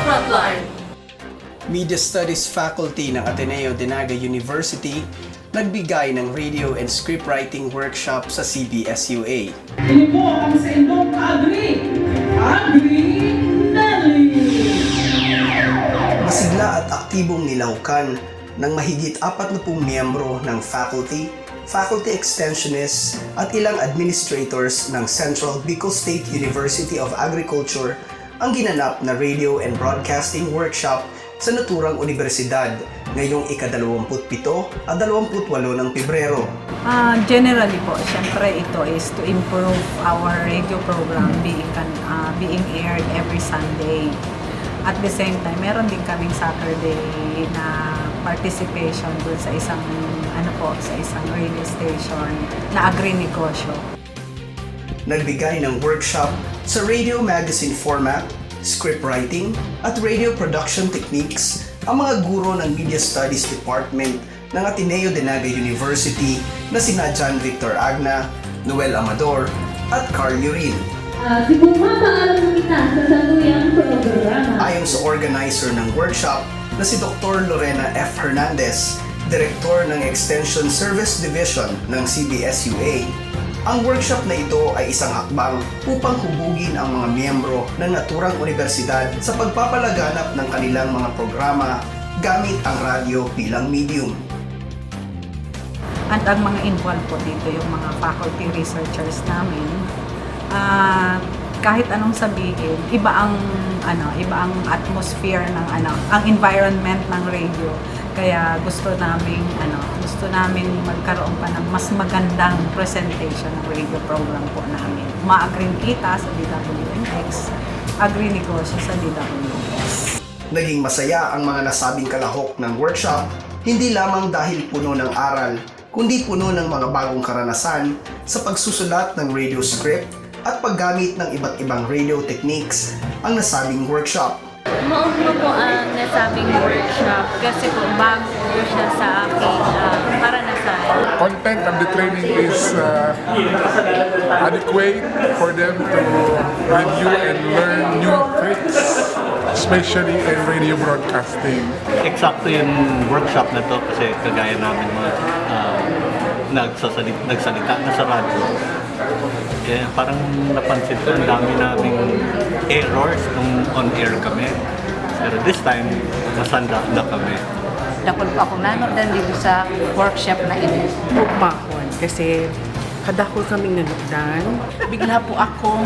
Frontline. Media Studies faculty ng Ateneo de Naga University nagbigay ng radio and scriptwriting workshop sa CBSUA. Ini po ang sa inyong Agri Nelly! Masigla at aktibong nilaukan ng mahigit 40 miyembro ng faculty extensionists at ilang administrators ng Central Bicol State University of Agriculture ang ginanap na Radio and Broadcasting Workshop sa naturang universidad ngayong ika-27 at 28 ng Pebrero. Generally po, syempre ito is to improve our radio program being aired every Sunday. At the same time, meron din kaming Saturday na participation dun sa isang radio station na agri-negosyo. Nagbigay ng workshop sa radio magazine format, scriptwriting at radio production techniques ang mga guro ng Media Studies Department ng Ateneo de Naga University na sina John Victor Agna, Noel Amador at Carl Yurin. Pumapaalam kita sa saluyang programa. Ayon sa organizer ng workshop na si Dr. Lorena F. Hernandez, Director ng Extension Service Division ng CBSUA, ang workshop na ito ay isang hakbang upang hubugin ang mga miyembro ng naturang universidad sa pagpapalaganap ng kanilang mga programa gamit ang radyo bilang medium. At ang mga involved po dito, yung mga faculty researchers namin, kahit anong sabihin, iba ang atmosphere ng ang environment ng radio. Kaya gusto namin magkaroon pa ng mas magandang presentation ng radio program po namin. Umaagring kita sa DWNX, agri-negosyo sa DWS. Naging masaya ang mga nasabing kalahok ng workshop, hindi lamang dahil puno ng aral, kundi puno ng mga bagong karanasan sa pagsusulat ng radio script at paggamit ng iba't ibang radio techniques ang nasabing workshop. Maugma po ang nasabing workshop kasi po bago po siya sa aking karanasan. Content of the training is adequate for them to review and learn new tricks, especially in radio broadcasting. Eksakto yung workshop na to kasi kagaya namin mga nagsalita na sa radyo. Eh, parang napansin ko, ang dami naming errors nung on-air kami. Pero this time, masanda na kami. Dakon po ako nanodan dito sa workshop na ito. Bukmakon kasi kadakol kaming nanugdan. Bigla po akong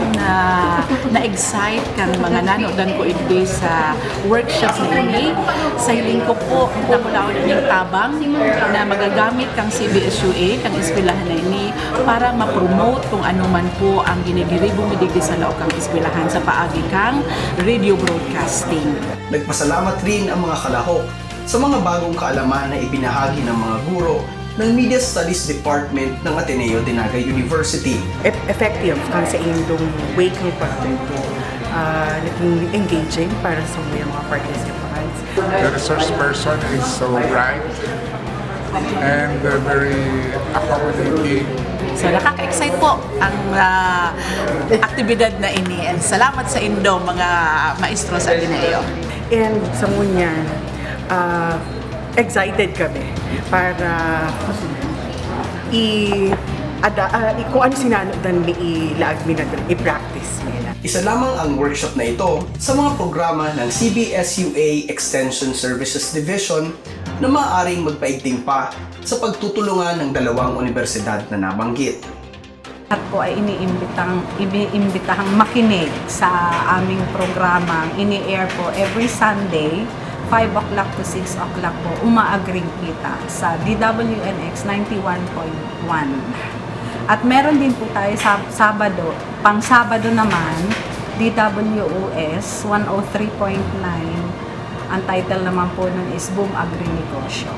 na-excite kang mga nanodan ko iti sa workshop na ini. Sa hiling ko po, nakulaon yung tabang na magagamit kang CBSUA, kang eskwelahan na ini, para ma-promote kung ano man po ang ginigiribong midigdi sa loob kang eskwelahan sa paagi kang radio broadcasting. Nagpasalamat rin ang mga kalahok sa mga bagong kaalaman na ibinahagi ng mga guro ng Media Studies Department ng Ateneo de Naga University. Effective ang sa indong way kang pagtuto. Naging engaging para sa mga participants. The resource person is so bright and very accommodating. So nakaka-excite po ang aktibidad na ini. And salamat sa indo mga maestro sa Ateneo. And sa ngunyan, excited kami para kung ano sinanodan ni ilaag i-practice nila. Isa lamang ang workshop na ito sa mga programa ng CBSUA Extension Services Division na maaaring magpaigting pa sa pagtutulungan ng dalawang universidad na nabanggit. At po ay iniimbitahang makinig sa aming programang ini-air po every Sunday 5 o'clock to 6 o'clock po, umaagring kita sa DWNX 91.1. At meron din po tayo sa Sabado, pang Sabado naman, DWOS 103.9. Ang title naman po nun is Boom Agri-Negosyo.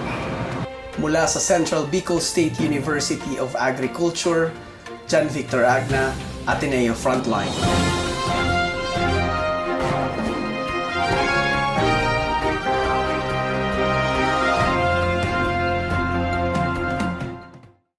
Mula sa Central Bicol State University of Agriculture, John Victor Agna, Ateneo Frontline.